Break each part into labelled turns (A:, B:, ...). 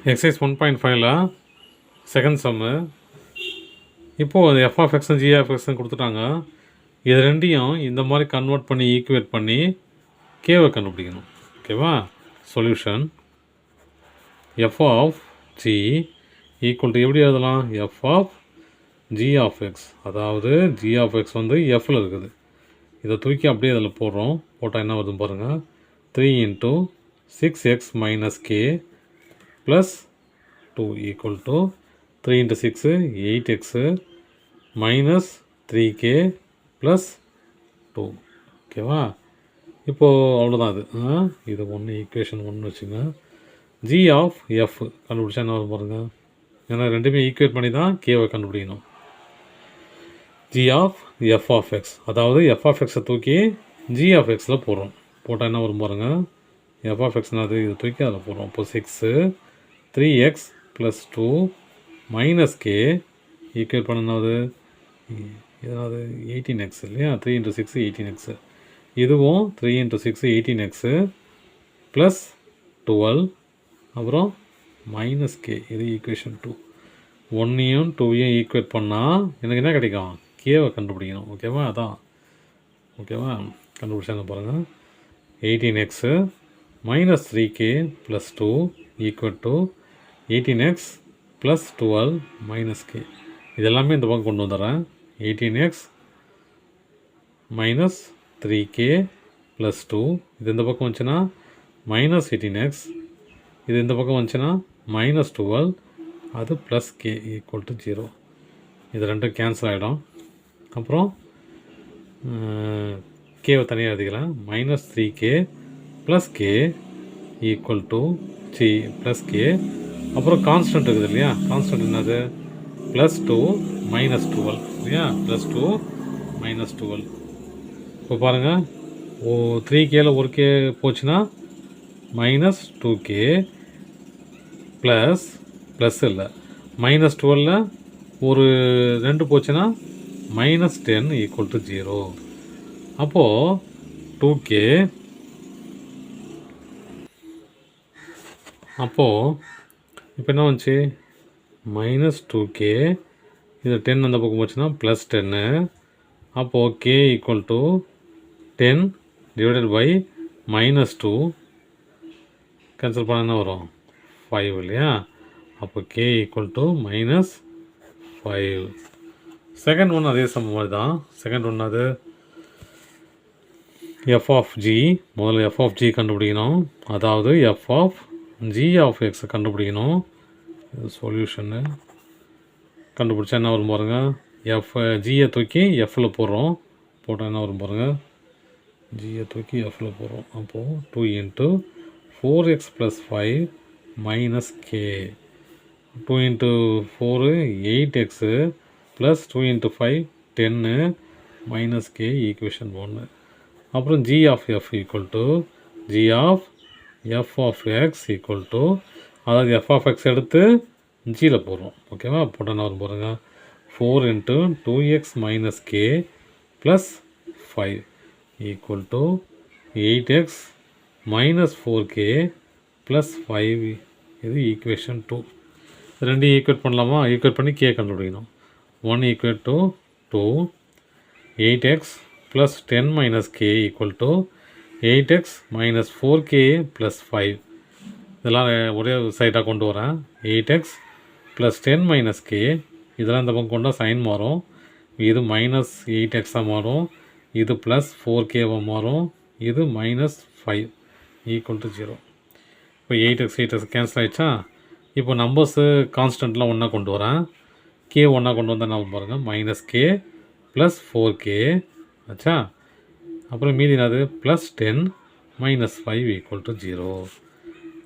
A: Exercise 1.5ல second சம்மு. இப்போது F of எக்ஸும் G of எக்ஸும் கொடுத்துட்டாங்க. இது ரெண்டையும் இந்த மாதிரி கன்வெர்ட் பண்ணி ஈக்குவேட் பண்ணி கேவை கண்டுபிடிக்கணும். ஓகேவா? Solution f of g equal to எப்படி எழுதலாம்? F of g of x, அதாவது ஜி ஆஃப் எக்ஸ் வந்து எஃப்பில் இருக்குது. இதை தூக்கி அப்படியே அதில் போடுறோம். போட்டால் என்ன வருதுன்னு பாருங்கள். 3 × 6x - k plus 2 equal to 3 × 6 8x minus 3k plus 2. ஓகேவா? இப்போது அவ்வளோதான். இது ஒன்று ஈக்குவேஷன் 1 வச்சுங்க. ஜி ஆஃப் எஃப் கண்டுபிடிச்சா என்ன வரும் பாருங்கள். ஏன்னா ரெண்டுமே ஈக்குவேட் பண்ணி தான் கேவை கண்டுபிடிக்கணும். G of f of x, அதாவது எஃப் ஆஃப் எக்ஸை தூக்கி ஜி ஆஃப் எக்ஸில் போடுறோம். போட்டால் என்ன வரும் பாருங்கள். எஃப் ஆஃப் எக்ஸ்னாது இது தூக்கி அதில் போடுறோம். இப்போ 6 3x plus 2 minus K equate பண்ணது ஏதாவது 18x இல்லையா? 3 × 6 18x. இதுவும் 3 × 6 18x ப்ளஸ் 12 அப்புறம் மைனஸ் கே. இது ஈக்குவேஷன் 2. 1ஐயும் 2ஐயும் ஈக்குவேட் பண்ணால் எனக்கு என்ன கிடைக்கும்? கேவை கண்டுபிடிக்கணும். ஓகேவா? அதான். ஓகேவா? கண்டுபிடிச்சாங்க பாருங்கள். 18x minus 3k plus 2 equal to 18x plus 12 minus K. இதெல்லாமே இந்த பக்கம் கொண்டு வந்துடுறேன். 18x மைனஸ் 3k ப்ளஸ் 2, இது இந்த பக்கம் வந்துச்சுன்னா மைனஸ் 18x, இது இந்த பக்கம் வந்துச்சுன்னா மைனஸ் 12, அது ப்ளஸ் கே ஈக்குவல் டு 0. இது ரெண்டும் கேன்சல் ஆகிடும். அப்புறம் கேவை தனியாக எழுதிக்கலாம். Minus 3k plus K equal to plus K. அப்புறம் கான்ஸ்டன்ட் இருக்குது இல்லையா? கான்ஸ்டன்ட் என்னது? ப்ளஸ் 2 மைனஸ் 12 இல்லையா? Plus 2 minus 12. இப்போ பாருங்கள், 3kல ஒரு கே போச்சுன்னா மைனஸ் 2k ப்ளஸ் இல்லை மைனஸ் 12ல் ஒரு 2 போச்சுன்னா மைனஸ் 10 ஈக்குவல் டு 0. அப்போது 2k, அப்போது இப்போ என்ன வந்துச்சு? மைனஸ் 2k, இது 10 அந்த பக்கம் போச்சுன்னா ப்ளஸ் 10. அப்போது k equal to 10 divided by minus 2 cancel பண்ண என்ன வரும்? 5 இல்லையா? அப்போ k equal to minus 5. Second one அதே சமம் மாதிரி தான். செகண்ட் ஒன் அது எஃப் ஆஃப் ஜி. முதல்ல எஃப் ஆஃப் ஜி கண்டுபிடிக்கணும், அதாவது எஃப் ஆஃப் ஜி ஆஃப் எக்ஸை கண்டுபிடிக்கணும். இது சொல்யூஷன்னு கண்டுபிடிச்சா என்ன வரும் பாருங்கள். எஃப் ஜியை தூக்கி எஃப்பில் போடுறோம். போட்டால் என்ன வரும் பாருங்கள். ஜியை தூக்கி எஃப்பில் போடுறோம். அப்போது 2 × 4x + 5 minus k. 2 × 4 8x plus 2 × 5 10 minus k equation 1. அப்புறம் g of f equal to g of f of x equal to, அதாவது எஃப் ஆஃப் எக்ஸ் எடுத்து ஜியில் போடுறோம். ஓகேவா? போட்டால் என்ன வரும் பாருங்கள். 4 × 2x minus K plus 5 equal to 8x minus 4k plus 5. இது ஈக்குவேஷன் 2. ரெண்டையும் ஈக்குவேட் பண்ணலாமா? ஈக்குவேட் பண்ணி கே கண்டுபிடிக்கணும். 1 equate to 2, 8x plus 10 minus K equal to 8x minus 4k plus 5. இதெல்லாம் ஒரே சைடாக கொண்டு வரேன். 8x ப்ளஸ் 10 மைனஸ் கே, இதெல்லாம் இந்த பக்கம் கொண்டால் சைன் மாறும். இது மைனஸ் 8xஆக மாறும், இது ப்ளஸ் 4kவாக மாறும், இது மைனஸ் 5 ஈக்குவல் டு 0. இப்போ 8x கேன்சல் ஆகிடுச்சா? இப்போ நம்பர்ஸு கான்ஸ்டன்ட்லாம் ஒன்றா கொண்டு வரேன். கே ஒன்றா கொண்டு வந்தால் என்ன பாருங்கள். மைனஸ் கே ப்ளஸ் 4k ஆச்சா? அப்புறம் மீதி என்னது? Plus 10 minus 5 equal to 0.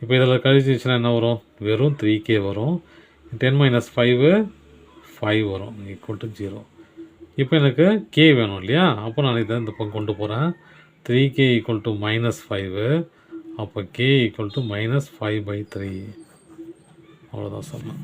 A: இப்போ இதில் கழிச்சிச்சுன்னா என்ன வரும்? வெறும் 3k வரும். 10 மைனஸ் 5 வரும் ஈக்குவல் டு 0. இப்போ எனக்கு கே வேணும் இல்லையா? அப்போ நான் இதை இந்த பக்கம் கொண்டு போகிறேன். 3k equal to minus 5. அப்போ k ஈக்குவல் டு மைனஸ் 5/3. அவ்வளோதான் சொன்னேன்.